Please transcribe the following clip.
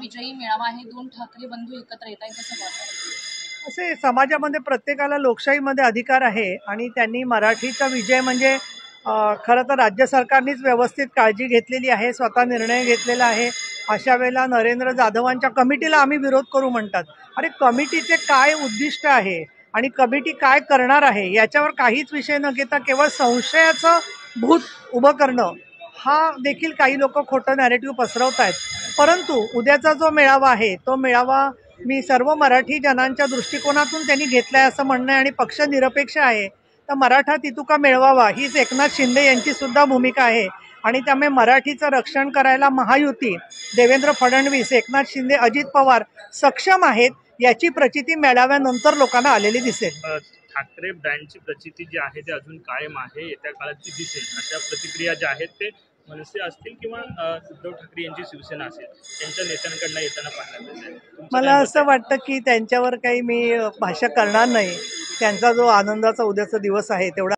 विजयी मेळावा आहे, दोन ठाकरे बंधू एकत्र येत आहेत, कसं वाटतं? असे समाजामध्ये प्रत्येकाला लोकशाहीमध्ये अधिकार आहे आणि त्यांनी मराठीचा विजय म्हणजे खरं तर राज्य सरकारनेच व्यवस्थित काळजी घेतलेली आहे, स्वतः निर्णय घेतलेला आहे. अशा वेळेला नरेंद्र जाधवांच्या कमिटीला आम्ही विरोध करू म्हणतात. अरे कमिटीचे काय उद्दिष्ट आहे आणि कमिटी काय करणार आहे याच्यावर काहीच विषय न घेता केवळ संशयाचं भूत उभं करणं हा देखील काही लोक खोटं नॅरेटिव्ह पसरवत आहेत. परंतु उद्याचा जो मेळावा आहे तो मेळावा मी सर्व मराठी जनांच्या दृष्टिकोनातून त्यांनी घेतलाय असं म्हणणं आहे आणि पक्ष निरपेक्ष आहे. तर मराठा तितुका मिळवावा हीच एकनाथ शिंदे यांची सुद्धा भूमिका आहे आणि त्यामुळे मराठीचं रक्षण करायला महायुती देवेंद्र फडणवीस, एकनाथ शिंदे, अजित पवार सक्षम आहेत याची प्रचिती मेळाव्यानंतर लोकांना आलेली दिसेल. ठाकरे ब्रँडची प्रचिती जी आहे ते अजून कायम आहे, येत्या काळात ती दिसेल. अशा प्रतिक्रिया ज्या आहेत ते मनसे असतील किंवा उद्धव ठाकरे यांची शिवसेना असेल त्यांच्या नेत्यांकडनं येताना पाहायला मिळेल. मला असं वाटतं की त्यांच्यावर काही मी भाष्य करणार नाही. त्यांचा जो आनंदाचा उद्याचा दिवस आहे तेवढा